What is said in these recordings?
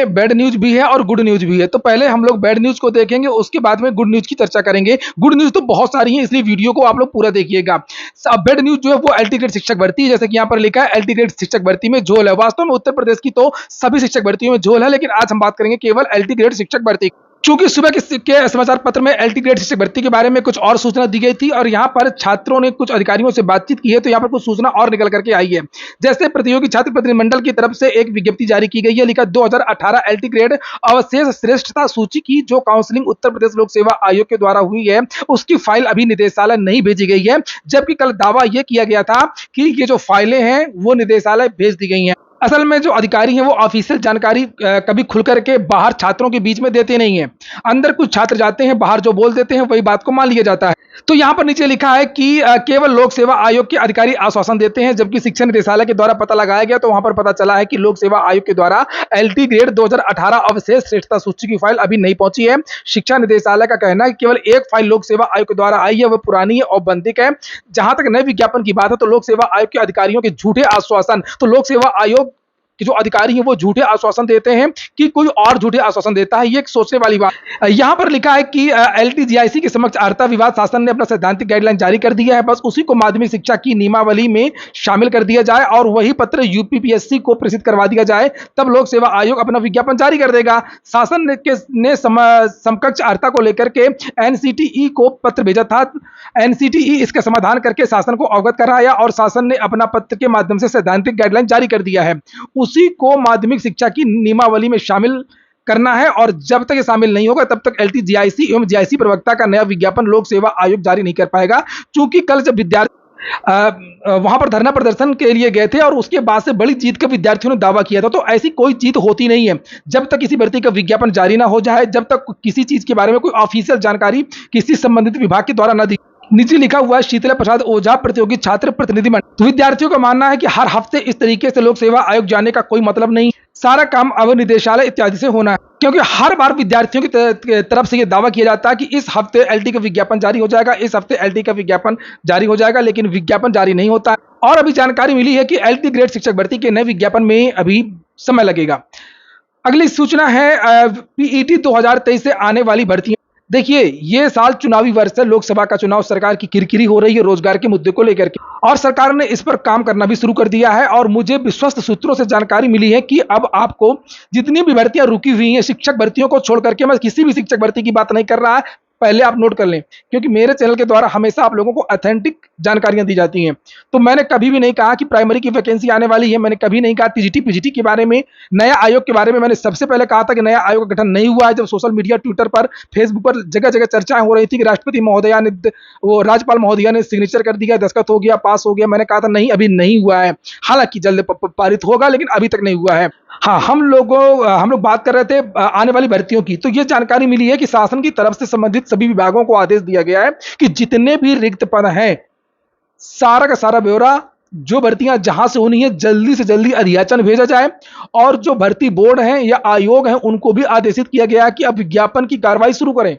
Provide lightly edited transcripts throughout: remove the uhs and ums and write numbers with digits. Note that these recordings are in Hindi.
बैड न्यूज़ भी है और गुड न्यूज़ भी है। तो पहले हम लोग बैड न्यूज़ को देखेंगे, उसके बाद में गुड न्यूज़ की चर्चा करेंगे। गुड न्यूज़ तो बहुत सारी हैं, इसलिए वीडियो को आप लोग पूरा देखिएगा। बैड न्यूज़ जो है वो एलटी ग्रेड शिक्षक भर्ती है, जैसे कि यहाँ पर लिखा है एलटी ग्रेड शिक्षक भर्ती में झोल है। वास्तव में उत्तर प्रदेश की तो सभी शिक्षक भर्तियों में झोल है, लेकिन आज हम बात करेंगे केवल एलटी ग्रेड शिक्षक भर्ती। चूंकि सुबह के समाचार पत्र में एलटी ग्रेड शिक्षक भर्ती के बारे में कुछ और सूचना दी गई थी और यहाँ पर छात्रों ने कुछ अधिकारियों से बातचीत की है, तो यहाँ पर कुछ सूचना और निकल करके आई है। जैसे प्रतियोगी छात्र प्रतिनिधिमंडल की तरफ से एक विज्ञप्ति जारी की गई है, लिखा 2018 एलटी ग्रेड अवशेष श्रेष्ठता सूची की जो काउंसलिंग उत्तर प्रदेश लोक सेवा आयोग के द्वारा हुई है, उसकी फाइल अभी निदेशालय नहीं भेजी गई है। जबकि कल दावा यह किया गया था कि ये जो फाइलें हैं वो निदेशालय भेज दी गई हैं। असल में जो अधिकारी हैं वो ऑफिशियल जानकारी कभी खुल करके बाहर छात्रों के बीच में देते नहीं हैं। अंदर कुछ छात्र जाते हैं, बाहर जो बोल देते हैं वही बात को मान लिया जाता है। तो यहाँ पर नीचे लिखा है कि केवल लोक सेवा आयोग के अधिकारी आश्वासन देते हैं, जबकि शिक्षा निदेशालय के द्वारा पता लगाया गया तो वहां पर पता चला है कि लोक सेवा आयोग के द्वारा एलटी ग्रेड 2018 अवशेष श्रेष्ठता सूची की फाइल अभी नहीं पहुंची है। शिक्षा निदेशालय का कहना है कि केवल एक फाइल लोक सेवा आयोग के द्वारा आई है, वह पुरानी है, औपबंधिक है। जहां तक नए विज्ञापन की बात है तो लोक सेवा आयोग के अधिकारियों के झूठे आश्वासन, तो लोक सेवा आयोग कि जो अधिकारी हैं वो झूठे आश्वासन देते हैं कि कोई और झूठे आश्वासन देता है, ये एक सोचने वाली बात। यहां पर लिखा है कि एलटीजीआईसी के समक्ष अर्हता विवाद शासन ने अपना सैद्धांतिक गाइडलाइन जारी कर दिया है, बस उसी को माध्यमिक शिक्षा की नियमावली में शामिल कर दिया जाए और वही पत्र यूपीपीएससी को प्रेषित करवा दिया जाए, तब लोक सेवा आयोग अपना विज्ञापन जारी कर देगा। शासन ने समकक्ष अर्हता को लेकर के एनसीटीई को पत्र भेजा था। एनसीटीई इसका समाधान करके शासन को अवगत कराया और शासन ने अपना पत्र के माध्यम से सैद्धांतिक गाइडलाइन जारी कर दिया है। उसी को माध्यमिक शिक्षा की नियमावली में शामिल करना है और जब तक ये शामिल नहीं होगा तब तक एलटीजीआईसी एवं जीआईसी प्रवक्ता का नया विज्ञापन लोक सेवा आयोग जारी नहीं कर पाएगा। क्योंकि कल जब विद्यार्थी वहां पर धरना प्रदर्शन के लिए गए थे और उसके बाद से बड़ी जीत का विद्यार्थियों ने दावा किया था, तो ऐसी कोई जीत होती नहीं है जब तक किसी भर्ती का विज्ञापन जारी ना हो जाए, जब तक किसी चीज के बारे में कोई ऑफिशियल जानकारी किसी संबंधित विभाग के द्वारा न दी। नीचे लिखा हुआ है शीतला प्रसाद ओझा प्रतियोगी छात्र प्रतिनिधि मंडल। तो विद्यार्थियों का मानना है कि हर हफ्ते इस तरीके से लोक सेवा आयोग जाने का कोई मतलब नहीं, सारा काम अब निदेशालय इत्यादि से होना है। क्योंकि हर बार विद्यार्थियों की तरफ से यह दावा किया जाता है कि इस हफ्ते एलटी का विज्ञापन जारी हो जाएगा, इस हफ्ते एलटी का विज्ञापन जारी हो जाएगा, लेकिन विज्ञापन जारी नहीं होता। और अभी जानकारी मिली है कि एलटी ग्रेड शिक्षक भर्ती के नए विज्ञापन में अभी समय लगेगा। अगली सूचना है पीईटी 2023 से आने वाली भर्तियां। देखिए, ये साल चुनावी वर्ष है, लोकसभा का चुनाव, सरकार की किरकिरी हो रही है रोजगार के मुद्दे को लेकर के और सरकार ने इस पर काम करना भी शुरू कर दिया है। और मुझे विश्वस्त सूत्रों से जानकारी मिली है कि अब आपको जितनी भी भर्तियां रुकी हुई हैं, शिक्षक भर्तियों को छोड़ करके, मैं किसी भी शिक्षक भर्ती की बात नहीं कर रहा है, पहले आप नोट कर लें, क्योंकि मेरे चैनल के द्वारा हमेशा आप लोगों को ऑथेंटिक जानकारियां दी जाती हैं। तो मैंने कभी भी नहीं कहा कि प्राइमरी की वैकेंसी आने वाली है, मैंने कभी नहीं कहा टीजीटी पीजीटी के बारे में, नया आयोग के बारे में मैंने सबसे पहले कहा था कि नया आयोग का गठन नहीं हुआ है। जब सोशल मीडिया, ट्विटर पर, फेसबुक पर जगह जगह चर्चाएं हो रही थी कि राष्ट्रपति महोदया ने, वो राज्यपाल महोदया ने सिग्नेचर कर दिया, दस्तखत हो गया, पास हो गया, मैंने कहा था नहीं, अभी नहीं हुआ है। हालांकि जल्द पारित होगा, लेकिन अभी तक नहीं हुआ है। हाँ, हम लोग बात कर रहे थे आने वाली भर्तियों की, तो ये जानकारी मिली है कि शासन की तरफ से संबंधित सभी विभागों को आदेश दिया गया है कि जितने भी रिक्त पद हैं, सारा का सारा ब्यौरा, जो भर्तियां जहां से होनी है, जल्दी से जल्दी अधियाचन भेजा जाए। और जो भर्ती बोर्ड हैं या आयोग हैं, उनको भी आदेशित किया गया है कि अब विज्ञापन की कार्रवाई शुरू करें।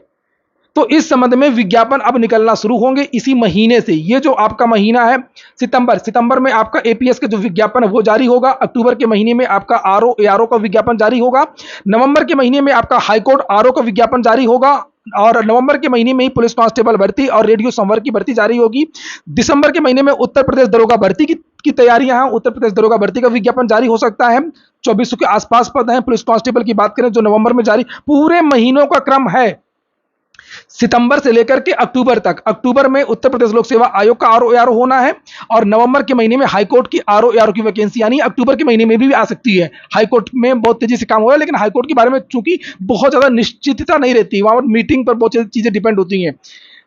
तो इस संबंध में विज्ञापन अब निकलना शुरू होंगे इसी महीने से। ये जो आपका महीना है सितंबर में आपका एपीएस का जो विज्ञापन है वो जारी होगा। अक्टूबर के महीने में आपका आरओ एआरओ का विज्ञापन जारी होगा। नवंबर के महीने में आपका हाईकोर्ट आरओ का विज्ञापन जारी होगा और नवंबर के महीने में ही पुलिस कांस्टेबल भर्ती और रेडियो संवर्ग की भर्ती जारी होगी। दिसंबर के महीने में उत्तर प्रदेश दरोगा भर्ती की तैयारियां हैं। उत्तर प्रदेश दरोगा भर्ती का विज्ञापन जारी हो सकता है। 2400 के आसपास पद हैं। पुलिस कांस्टेबल की बात करें जो नवंबर में जारी, पूरे महीनों का क्रम है सितंबर से लेकर के अक्टूबर तक। अक्टूबर में उत्तर प्रदेश लोक सेवा आयोग का आरओ एआरओ होना है और नवंबर के महीने में हाईकोर्ट की आरओ एआरओ की वैकेंसी यानी अक्टूबर के महीने में भी आ सकती है। हाईकोर्ट में बहुत तेजी से काम हो रहा है, लेकिन हाईकोर्ट के बारे में चूंकि बहुत ज्यादा निश्चितता नहीं रहती, वहां पर मीटिंग पर बहुत चीजें डिपेंड होती हैं।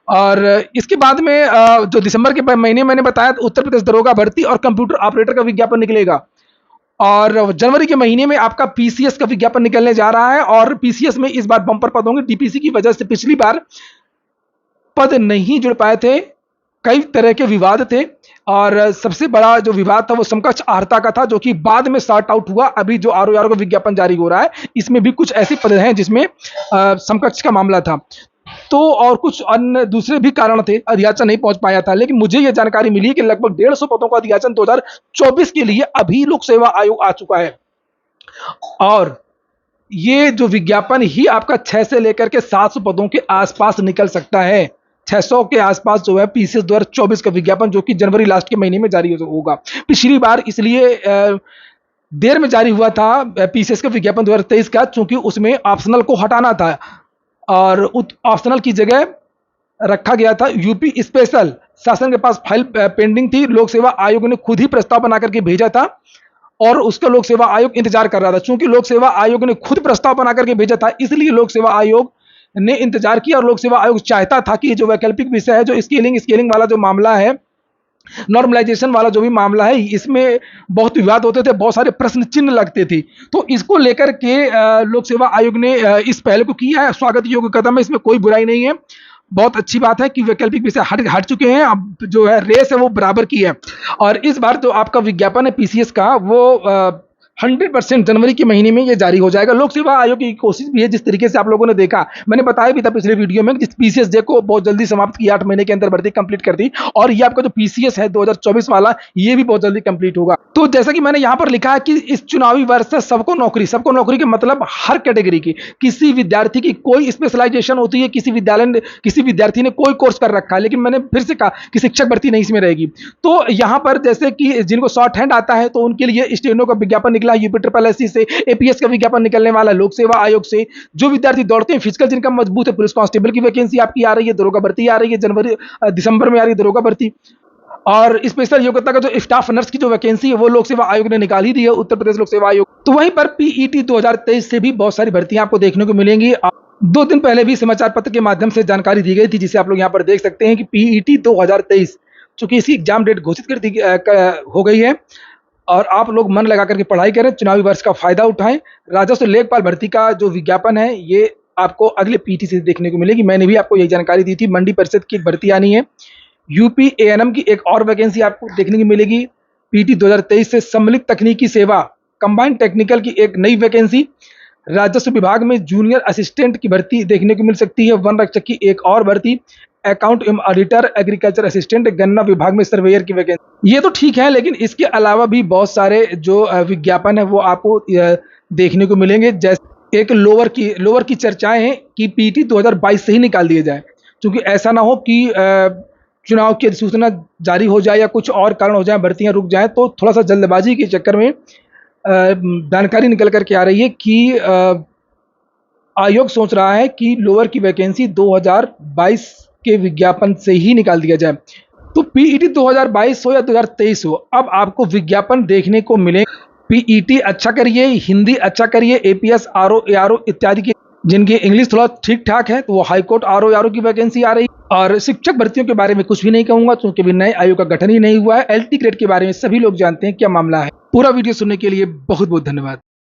और इसके बाद में जो दिसंबर के महीने मैंने बताया, उत्तर प्रदेश दरोगा भर्ती और कंप्यूटर ऑपरेटर का विज्ञापन निकलेगा। और जनवरी के महीने में आपका पीसीएस का विज्ञापन निकलने जा रहा है और पीसीएस में इस बार बम्पर पद होंगे। डीपीसी की वजह से पिछली बार पद नहीं जुड़ पाए थे, कई तरह के विवाद थे और सबसे बड़ा जो विवाद था वो समकक्ष अर्हता का था, जो कि बाद में सॉर्ट आउट हुआ। अभी जो आरओ का विज्ञापन जारी हो रहा है, इसमें भी कुछ ऐसे पद हैं जिसमें समकक्ष का मामला था। तो और कुछ अन्य दूसरे भी कारण थे, अधियाचन नहीं पहुंच पाया था। लेकिन मुझे यह जानकारी मिली कि लगभग 150 पदों का अधियाचन 2024 के लिए अभी लोक सेवा आयोग आ चुका है। और ये जो विज्ञापन ही आपका 6 से लेकर के 700 पदों के आसपास निकल सकता है। 600 के आसपास जो है पीसीएस 2024 का विज्ञापन, जो कि जनवरी लास्ट के महीने में जारी होगा। पिछली बार इसलिए देर में जारी हुआ था पीसीएस का विज्ञापन 2023 का, चूंकि उसमें ऑप्शनल को हटाना था और ऑप्शनल की जगह रखा गया था यूपी स्पेशल। शासन के पास फाइल पेंडिंग थी, लोक सेवा आयोग ने खुद ही प्रस्ताव बना करके भेजा था और उसका लोक सेवा आयोग इंतजार कर रहा था। चूंकि लोक सेवा आयोग ने खुद प्रस्ताव बना करके भेजा था, इसलिए लोक सेवा आयोग ने इंतजार किया और लोक सेवा आयोग चाहता था कि जो वैकल्पिक विषय है, जो स्केलिंग वाला जो मामला है, नॉर्मलाइजेशन वाला जो भी मामला है, इसमें बहुत विवाद होते थे, बहुत सारे प्रश्न चिन्ह लगते थे। तो इसको लेकर के लोक सेवा आयोग ने इस पहल को किया है। स्वागत योग्य कदम है, इसमें कोई बुराई नहीं है। बहुत अच्छी बात है कि वैकल्पिक विषय हट चुके हैं, अब जो है रेस है वो बराबर की है। और इस बार जो आपका विज्ञापन है पीसीएस का, वो 100% जनवरी के महीने में ये जारी हो जाएगा। लोक सेवा आयोग की कोशिश भी है, जिस तरीके से आप लोगों ने देखा, मैंने बताया भी था पिछले वीडियो में, जिस पीसीएस जे को बहुत जल्दी समाप्त किया, 8 महीने के अंदर भर्ती कंप्लीट कर दी, और ये आपका जो पीसीएस है 2024 वाला, ये भी बहुत जल्दी कंप्लीट होगा। तो जैसा कि मैंने यहाँ पर लिखा है कि इस चुनावी वर्ष से सबको नौकरी के मतलब हर कैटेगरी की, किसी विद्यार्थी की कोई स्पेशलाइजेशन होती है, किसी विद्यार्थी ने कोई कोर्स कर रखा है, लेकिन मैंने फिर से कहा कि शिक्षक भर्ती नहीं इसमें रहेगी। तो यहाँ पर जैसे कि जिनको शॉर्ट हैंड आता है, तो उनके लिए स्टेनो का विज्ञापन निकला यूपी ट्रिपल एससी से, एपीएस का विज्ञापन निकलने वाला लोक सेवा आयोग से। जो विद्यार्थी दौड़ते हैं, फिजिकल जिनका मजबूत है, पुलिस कांस्टेबल की वैकेंसी आपकी आ रही है, दरोगा भर्ती आ रही है, दिसंबर में आ रही है दरोगा भर्ती। और स्पेशल योग्यता का जो स्टाफ नर्स की जो वैकेंसी है, वो लोक सेवा आयोग ने निकाल ही दी है, उत्तर प्रदेश लोक सेवा आयोग। तो वहीं पर पीईटी 2023 से भी बहुत सारी भर्तियां आपको देखने को मिलेंगी। 2 दिन पहले भी समाचार पत्र के माध्यम से जानकारी दी गई थी, जिसे आप लोग यहाँ पर देख सकते हैं कि पीईटी 2023, चूंकि इसकी एग्जाम डेट घोषित हो गई है, और आप लोग मन लगा करके पढ़ाई करें, चुनावी वर्ष का फायदा उठाएं। राजस्व लेखपाल भर्ती का जो विज्ञापन है, ये आपको अगले पीटी से देखने को मिलेगी। मैंने भी आपको यही जानकारी दी थी। मंडी परिषद की एक भर्ती आनी है, यूपी एएनएम की एक और वैकेंसी आपको देखने को मिलेगी। पीटी 2023 से सम्मिलित तकनीकी सेवा कंबाइंड टेक्निकल की एक नई वैकेंसी, राजस्व विभाग में जूनियर असिस्टेंट की भर्ती देखने को मिल सकती है, वन रक्षक की एक और भर्ती, अकाउंट एवं ऑडिटर, एग्रीकल्चर असिस्टेंट, गन्ना विभाग में सर्वेयर की वैकेंसी। ये तो ठीक है, लेकिन इसके अलावा भी बहुत सारे जो विज्ञापन है वो आपको देखने को मिलेंगे। जैसे एक लोअर की चर्चाएं हैं कि पीटी 2022 से ही निकाल दिया जाए, क्योंकि ऐसा ना हो कि चुनाव की अधिसूचना जारी हो जाए या कुछ और कारण हो जाए, भर्तियां रुक जाए। तो थोड़ा सा जल्दबाजी के चक्कर में जानकारी निकल करके आ रही है कि आयोग सोच रहा है कि लोअर की वैकेंसी 2022 के विज्ञापन से ही निकाल दिया जाए। तो पीईटी 2022 हो या 2023 हो, अब आपको विज्ञापन देखने को मिले। पीईटी अच्छा करिए, हिंदी अच्छा करिए, एपीएस, आरओ, एआरओ इत्यादि की जिनकी इंग्लिश थोड़ा ठीक ठाक है, तो वो हाईकोर्ट आरओ, एआरओ की वैकेंसी आ रही। और शिक्षक भर्तियों के बारे में कुछ भी नहीं कहूंगा, क्योंकि अभी नए आयोग का गठन ही नहीं हुआ है। एलटी ग्रेड के बारे में सभी लोग जानते हैं क्या मामला है। पूरा वीडियो सुनने के लिए बहुत बहुत धन्यवाद।